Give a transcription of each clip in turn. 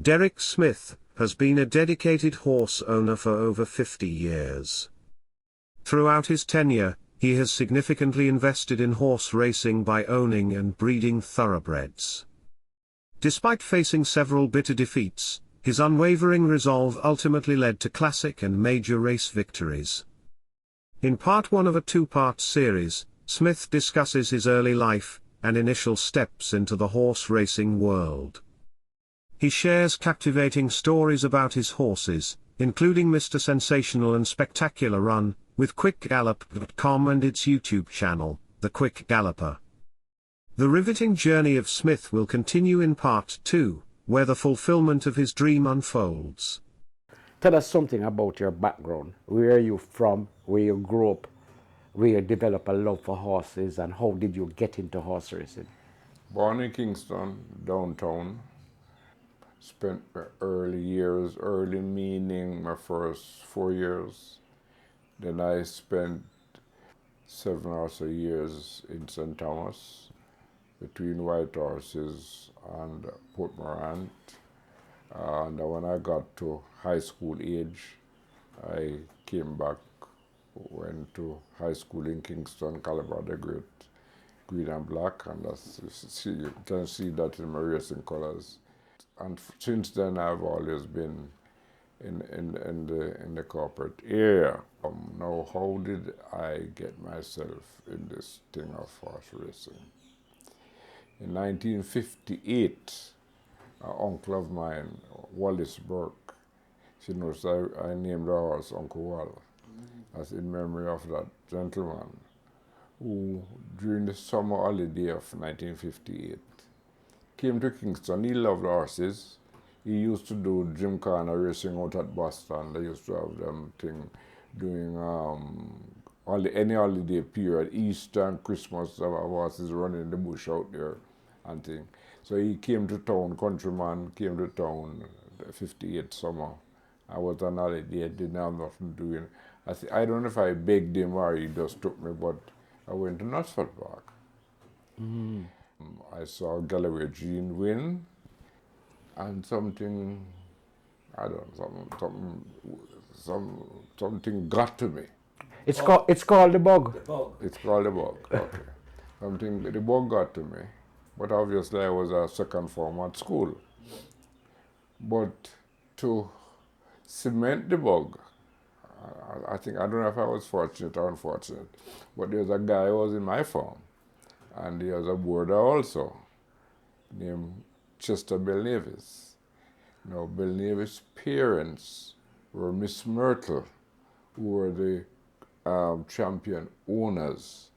Derrick Smith has been a dedicated horse owner for over 50 years. Throughout his tenure, he has significantly invested in horse racing by owning and breeding thoroughbreds. Despite facing several bitter defeats, his unwavering resolve ultimately led to classic and major race victories. In part one of a two-part series, Smith discusses his early life and initial steps into the horse racing world. He shares captivating stories about his horses, including Mr Sensational and Spectacular Run, with quickgalloper.com and its YouTube channel, The Quick Galloper. The riveting journey of Smith will continue in part 2, where the fulfillment of his dream unfolds. Tell us something about your background. Where are you from, where you grew up, where you developed a love for horses, and how did you get into horse racing? Born in Kingston, downtown. Spent my early years, early meaning my first 4 years. Then I spent 7 or so years in St. Thomas, between White Horses and Port Morant. And when I got to high school age, I came back, went to high school in Kingston, Calabar the Great, green and black, and you can see that in my racing colors. And since then, I've always been in the corporate area. Now, how did I get myself in this thing of horse racing? In 1958, an uncle of mine, Wallace Burke, she knows I named the horse Uncle Wall, as in memory of that gentleman, who during the summer holiday of 1958 came to Kingston. He loved horses. He used to do gymkhana racing out at Boston. They used to have them doing any holiday period, Easter and Christmas, there were horses running in the bush out there and thing. So he came to town, countryman, came to town, the 58 summer. I was on holiday, didn't have nothing doing. I don't know if I begged him or he just took me, but I went to Knutsford Park. Mm-hmm. I saw Galloper Jean win, and something, I don't know, something got to me. It's called the bug. It's called the bug. Okay. The bug got to me, but obviously I was a second form at school. But to cement the bug, I don't know if I was fortunate or unfortunate, but there was a guy who was in my form, and he was a boarder also, named Chester Belnavis. Now, Belnavis' parents were Miss Myrtle, who were the champion owners,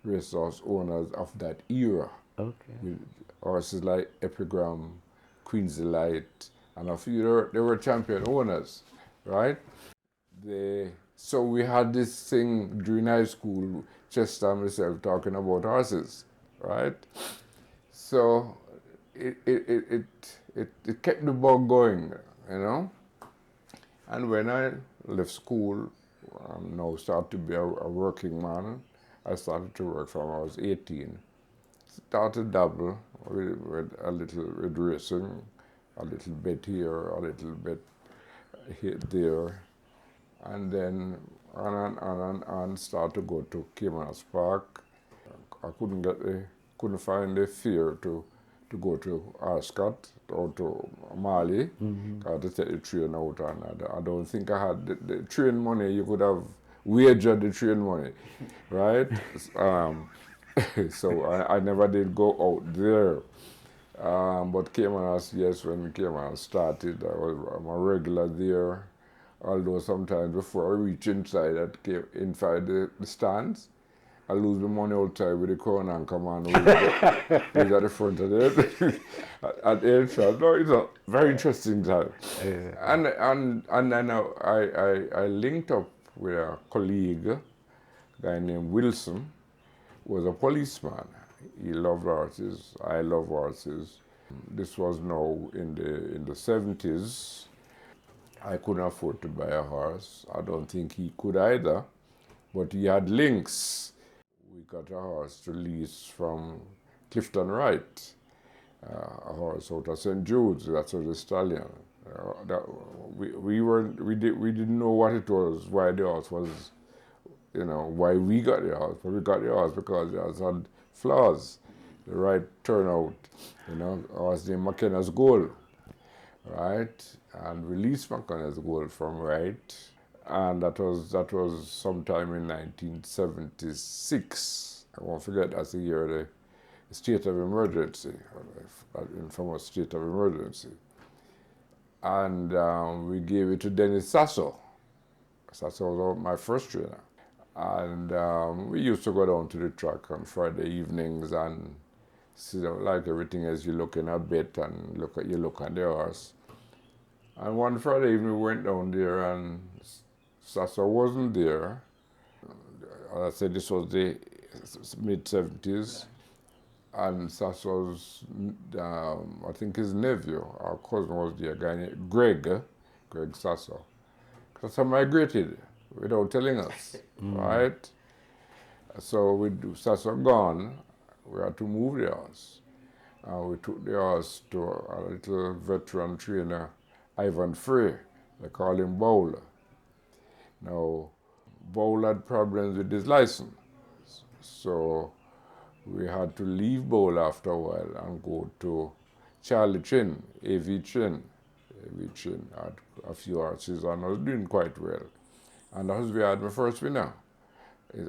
racehorse owners of that era. Okay. With horses like Epigram, Queen's Delight, and a few, they were champion owners, right? So we had this thing during high school, Chester and myself talking about horses, right? So it kept the bug going, you know? And when I left school, now started to be a working man, I started to work from I was 18. Started dabble with a little with racing, a little bit here, a little bit here, there. And then on start to go to Caymanas Park. I couldn't find the fare to go to Ascot or to Mali. I had to take the train out, and I don't think I had the train money. You could have wagered the train money, right? So I never did go out there. But Caymanas, yes, when Caymanas started, I'm a regular there. Although sometimes before I reach inside the stands, I lose the money outside with the crown and come on who's at the front of it. At the entrance. No, it's a very interesting time. And then I linked up with a colleague, a guy named Wilson, who was a policeman. He loved horses. I love horses. This was now in the 70s. I couldn't afford to buy a horse. I don't think he could either, but he had links. We got a horse to lease from Clifton Wright, a horse out of St. Jude's. That's a stallion. We didn't know what it was, why the horse was, why we got the horse. But we got the horse because the horse had flaws, the right turnout. Horse named McKenna's Gold, right? And released McKenna's Gold from right. And that was sometime in 1976. I won't forget, that's the year of the state of emergency, infamous state of emergency. And we gave it to Dennis Sasso. Sasso was my first trainer. And we used to go down to the track on Friday evenings and see, like everything else, you look in a bit and you look at the horse. And one Friday evening we went down there and Sasso wasn't there. As I said, this was the mid-70s. And Sasso's, I think his nephew, our cousin, was there, a guy named Greg Sasso. Sasso migrated without telling us, right? So with Sasso gone, we had to move the horse. We took the horse to a little veteran trainer, Ivan Frey. They call him Bowler. Now, Bowler had problems with his license. So we had to leave Bowl after a while and go to Charlie Chin, A.V. Chin. A.V. Chin had a few horses and I was doing quite well. And that was where I had my first winner.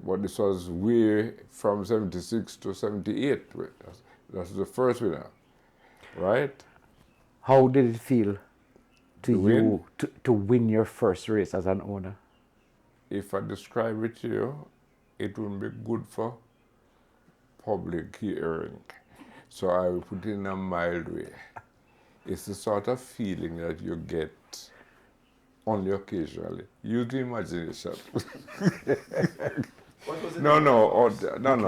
But this was way from 76 to 78. That was the first winner, right? How did it feel to you to win your first race as an owner? If I describe it to you, it wouldn't be good for public hearing. So I will put it in a mild way. It's the sort of feeling that you get only occasionally. Use the imagination. No.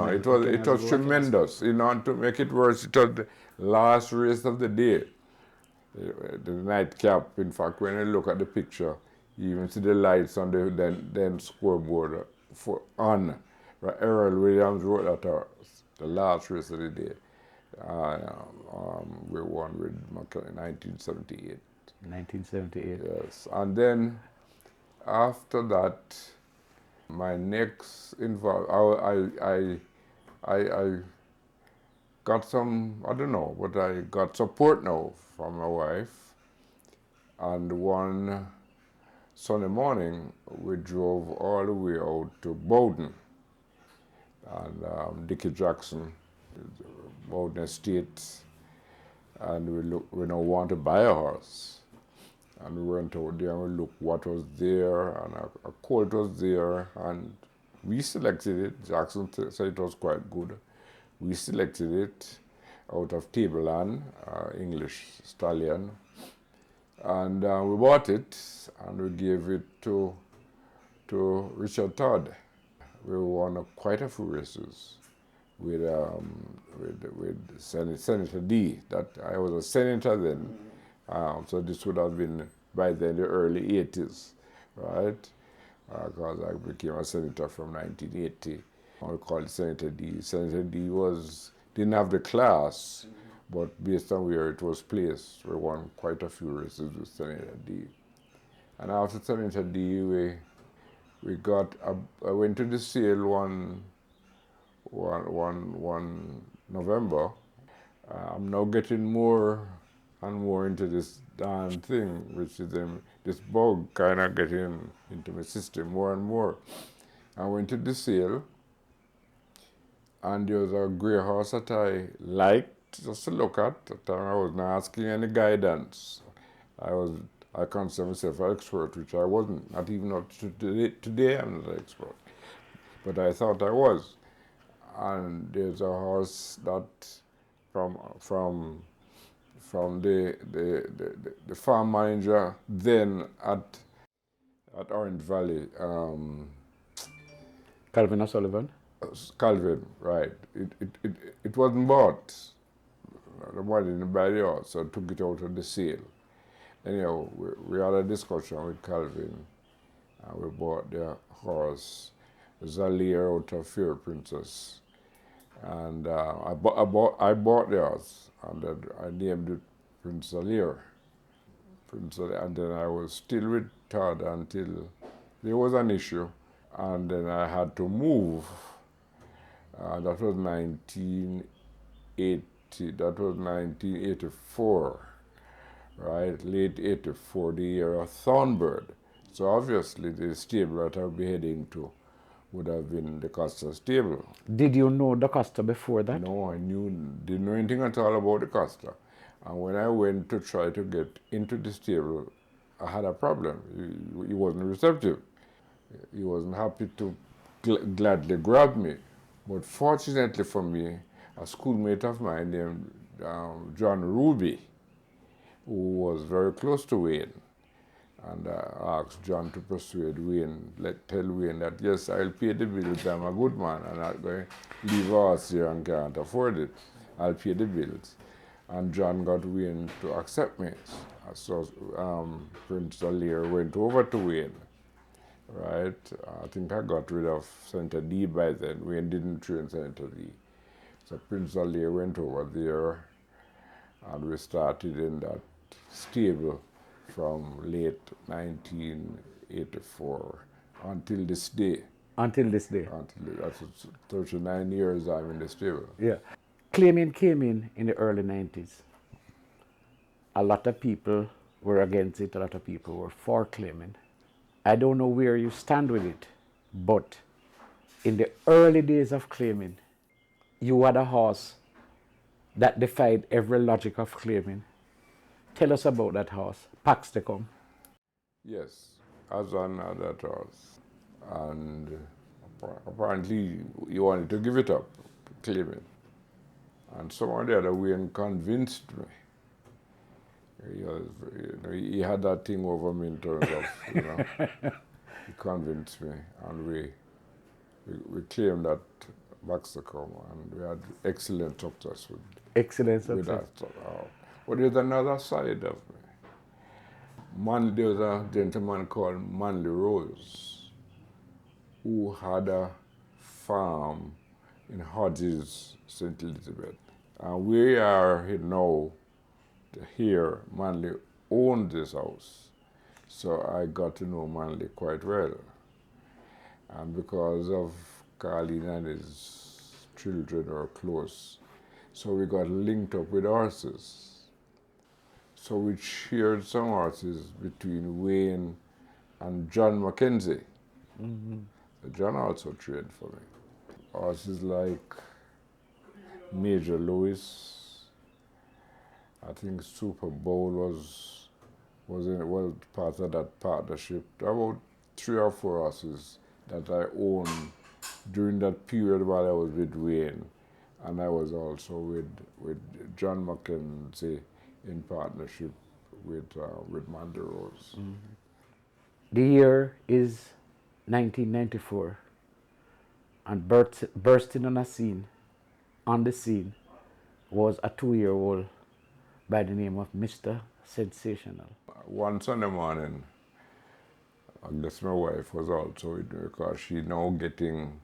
It was tremendous. And to make it worse, it was the last race of the day. The nightcap. In fact, when you look at the picture, you even see the lights on the then scoreboard on. Errol Williams wrote that the last race of the day. We won with McKenna in 1978. 1978. Yes, and then after that, my next I got some, I don't know, but I got support now from my wife. And one Sunday morning, we drove all the way out to Bowden. And Dickie Jackson, Bowden Estate, and we now want to buy a horse. And we went out there and we looked what was there, and a colt was there, and we selected it. Jackson said it was quite good. We selected it out of Tableland, English stallion, and we bought it and we gave it to Richard Todd. We won quite a few races with Senator D. That I was a senator then, so this would have been by then the early 80s, right? Because I became a senator from 1980. We called it Senator D. Senator D didn't have the class, but based on where it was placed, we won quite a few races with Senator D. And after Senator D, we got I went to the sale one November. I'm now getting more and more into this darn thing, which is this bug kind of getting into my system more and more. I went to the sale, and there was a grey horse that I liked just to look at. At the time I was not asking any guidance. I consider myself an expert, which I wasn't. Not even up to today I'm not an expert. But I thought I was. And there's a horse that from the farm manager then at Orange Valley. Calvin O'Sullivan? Calvin, right. It wasn't bought. The money didn't buy the horse, so I took it out of the sale. Anyhow, we had a discussion with Calvin, and we bought the horse, Zalia out of Fair Princess. And I bought the horse, and then I named it Prince Alir. And then I was still with Todd until there was an issue, and then I had to move. That was 1980. That was 1984, right? Late 84, the year of Thornbird. So obviously the stable that I'll be heading to would have been the Costa stable. Did you know the Costa before that? No, didn't know anything at all about the Costa. And when I went to try to get into the stable, I had a problem. He wasn't receptive. He wasn't happy to gladly grab me. But fortunately for me, a schoolmate of mine named John Ruby, who was very close to Wayne, and asked John to persuade Wayne, tell Wayne that, yes, I'll pay the bills, I'm a good man, I'm not going to leave us here and can't afford it. I'll pay the bills. And John got Wayne to accept me. So Prince Alir went over to Wayne, right? I think I got rid of Center D by then. Wayne didn't train Center D. So Prince Alir went over there, and we started in that stable from late 1984 until this day. Until this day? That's 39 years I'm in the stable. Yeah. Claiming came in the early 90s. A lot of people were against it, a lot of people were for claiming. I don't know where you stand with it, but in the early days of claiming, you had a horse that defied every logic of claiming. Tell us about that horse, Paxtecum. Yes, Azan had that horse. And apparently he wanted to give it up, claim it. And some or the other way convinced me. He had that thing over me in terms of, he convinced me, and we claimed that Paxtecum, and we had excellent success with that. But there's another side of me. There was a gentleman called Manly Rose, who had a farm in Hodges, St. Elizabeth. And we are now here. Manly owned this house. So I got to know Manly quite well. And because of Carlene and his children were close, so we got linked up with horses. So we shared some horses between Wayne and John Mackenzie. Mm-hmm. So John also trained for me. Horses like Major Lewis. I think Super Bowl was part of that partnership. About 3 or 4 horses that I owned during that period while I was with Wayne, and I was also with John Mackenzie in partnership with Manly Rose. Mm-hmm. The year is 1994, and bursting on the scene was a 2-year-old by the name of Mr. Sensational. One Sunday morning, I guess my wife was also with me because she now getting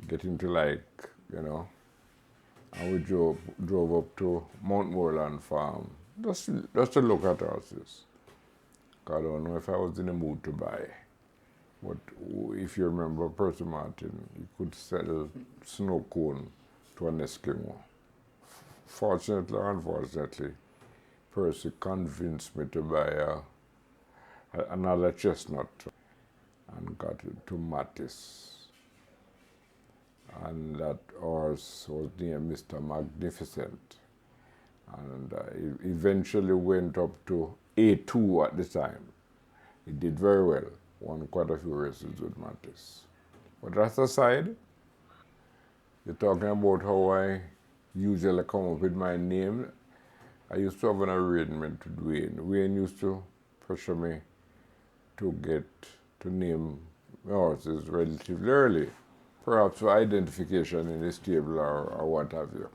to like, and we drove up to Mount Moreland Farm just to look at horses. I don't know if I was in the mood to buy. But if you remember Percy Martin, he could sell snow cone to an Eskimo. Fortunately or unfortunately, Percy convinced me to buy another chestnut and got it to Mattis. And that horse was named Mr. Magnificent. And he eventually went up to A2 at the time. He did very well, won quite a few races with Mattis. But that aside, you're talking about how I usually come up with my name. I used to have an arrangement with Wayne. Wayne used to pressure me to name horses relatively early, perhaps for identification in the stable or what have you.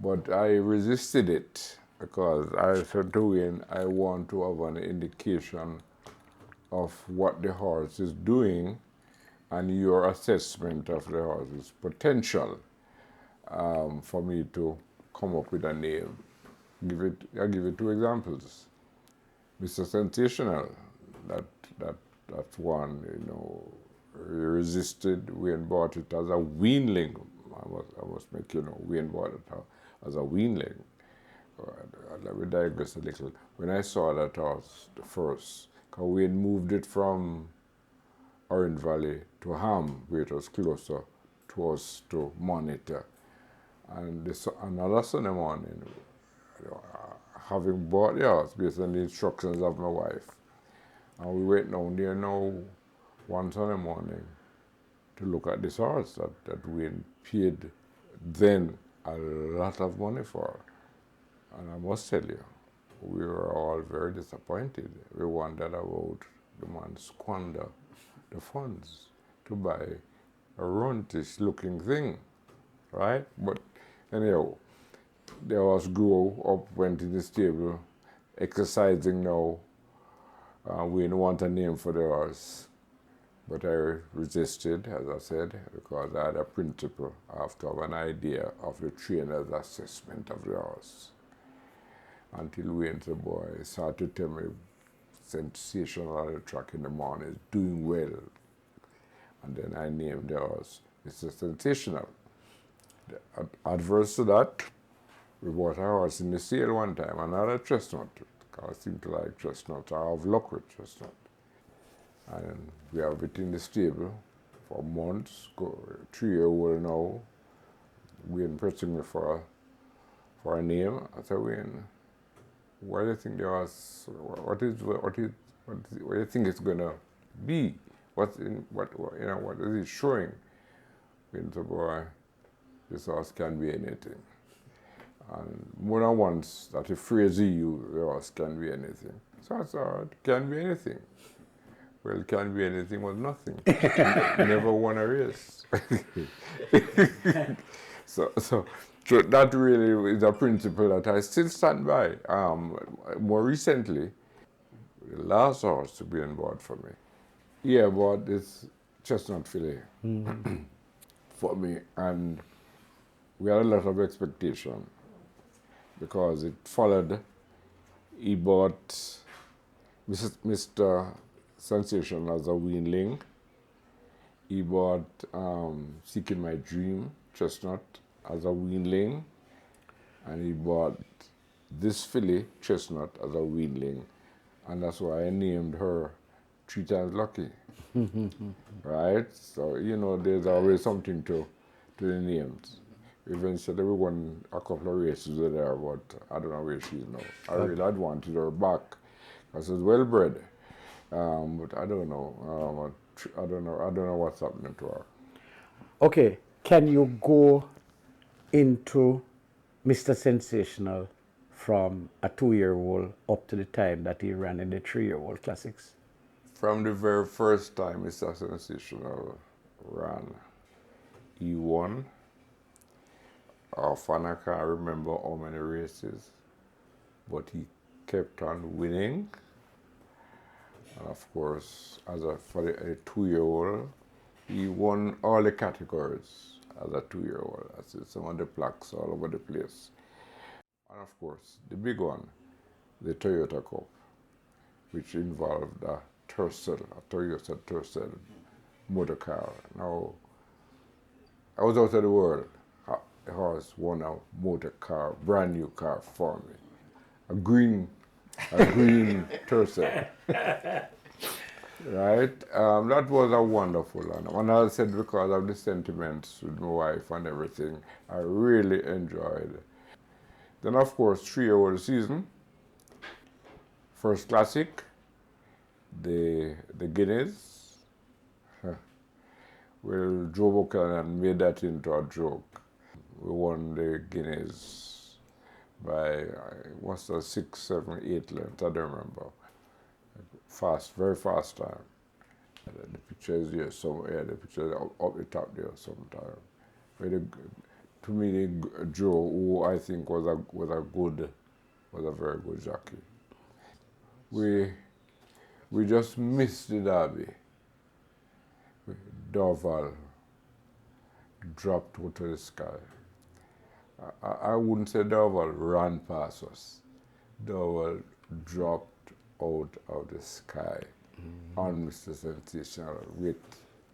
But I resisted it because I said to Wayne, I want to have an indication of what the horse is doing and your assessment of the horse's potential for me to come up with a name. I'll give you two examples. Mr. Sensational, that's one, he resisted. Wayne bought it as a weanling. I must make Wayne bought it as a weanling. Let me digress a little. When I saw that horse the first, because Wayne moved it from Orange Valley to Ham, where it was closer to us to monitor. And another Sunday morning, having bought the horse based on the instructions of my wife, and we went down there now one Sunday morning to look at this horse that Wayne paid then a lot of money for. And I must tell you, we were all very disappointed. We wondered about the man squander the funds to buy a runtish looking thing, right? But anyhow, the horse grew up, went in the stable, exercising now. We didn't want a name for the horse, but I resisted, as I said, because I had a principle. I have to have an idea of the trainer's assessment of the horse. Until Wayne, the boy, started to tell me, Sensational on the track in the morning, doing well. And then I named the horse Mr. Sensational. Adverse to that, we bought a horse in the sale one time, another chestnut. I seem to like chestnut. I have luck with chestnut. And we have it in the stable for months, 3-year-old now. Wayne pressing me for a name. I said, Wayne, what do you think the horse, what do you think it's gonna be? What is it showing? Wayne said, boy, this horse can be anything. And more than once that the phrase he used, the horse can be anything. So I said, it can be anything. Well, it can be anything was nothing. Never won a race. So that really is a principle that I still stand by. More recently, the last horse to be on board for me, he bought this chestnut fillet for me, and we had a lot of expectation because it followed. He bought Mr. Sensational as a weanling. He bought Seeking My Dream chestnut as a weanling, and he bought this filly chestnut as a weanling, and that's why I named her 3 Times Lucky. Right? So there's always something to the names. Eventually we won a couple of races with her, but I don't know where she is now. I really had wanted her back because she's well bred, but I don't know. I don't know what's happening to her. Okay, can you go into Mr. Sensational from a 2-year-old up to the time that he ran in the 3-year-old classics? From the very first time Mr. Sensational ran, he won. Often I can't remember how many races, but he kept on winning. And of course, for a 2-year-old, he won all the categories as a 2-year-old. I see some of the plaques all over the place. And of course, the big one, the Toyota Cup, which involved a Toyota Tercel motor car. Now, I was out of the world. The horse won a motor car, brand new car for me. A green Tercel. Right? That was a wonderful one. And I said because of the sentiments with my wife and everything, I really enjoyed it. Then of course, 3-year-old season, first classic, the Guineas. Well, Joe Buchanan made that into a joke. We won the Guineas by, what's the 6, 7, 8 lengths, I don't remember. Fast, very fast time. The picture is here somewhere, the picture is up the top there sometime. To me, Joe, who I think was a very good jockey. We just missed the Derby. Dorval dropped out of the sky. I wouldn't say Dorval ran past us. Dorval dropped out of the sky on Mr. Sensational with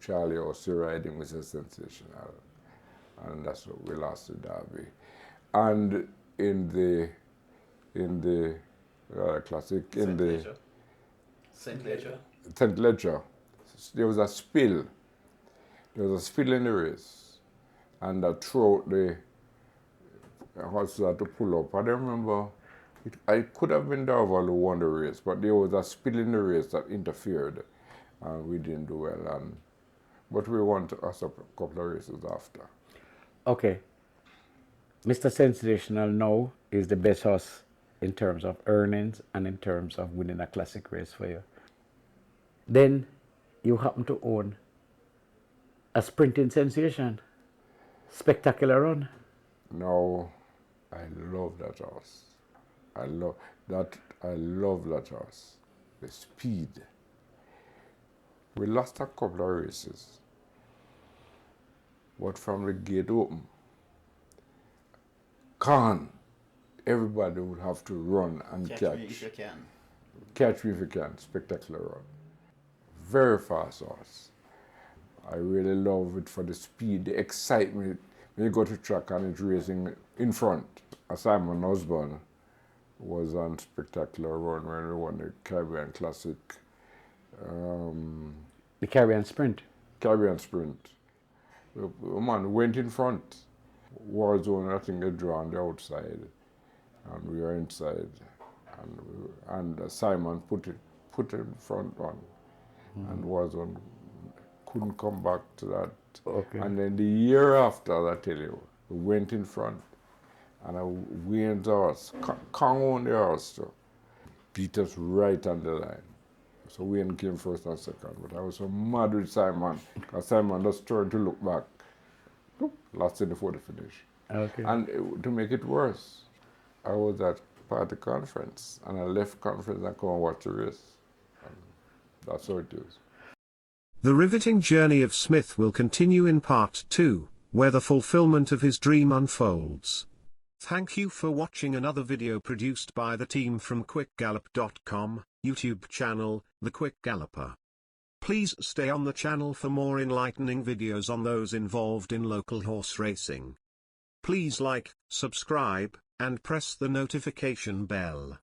Charlie Ossie riding Mr. Sensational. And that's what we lost the derby. And in the classic, in the St. Ledger, there was a spill. There was a spill in the race. And that throughout the horses had to pull up. I don't remember. I could have been Dorval who won the race, but there was a spill in the race that interfered, and we didn't do well. But we won us a couple of races after. Okay. Mr. Sensational now is the best horse in terms of earnings and in terms of winning a classic race for you. Then you happen to own a sprinting sensation. Spectacular run. Now, I love that horse. I love that horse. The speed. We lost a couple of races, but from the gate open, everybody would have to run and catch. Me if you can. Catch me if you can. Spectacular run. Very fast horse. I really love it for the speed, the excitement. When you go to track and it's racing in front. Simon Osborne was on spectacular run when we won the Caribbean Classic. The Caribbean Sprint. Caribbean Sprint. The man went in front. War zone, I think they drew on the outside, and we were inside. And Simon put in front one, and War zone couldn't come back to that. Okay. And then the year after, I tell you, we went in front, and Wayne's horse, Kong owned the horse too, beat us right on the line. So Wayne came first and second, but I was so mad with Simon, because Simon just turned to look back. Lost it before the finish. Okay. And to make it worse, I was at party conference, and I left conference and come and watch the race. And that's how it is. The riveting journey of Smith will continue in part 2, where the fulfillment of his dream unfolds. Thank you for watching another video produced by the team from quickgallop.com, YouTube channel, The Quick Galloper. Please stay on the channel for more enlightening videos on those involved in local horse racing. Please like, subscribe, and press the notification bell.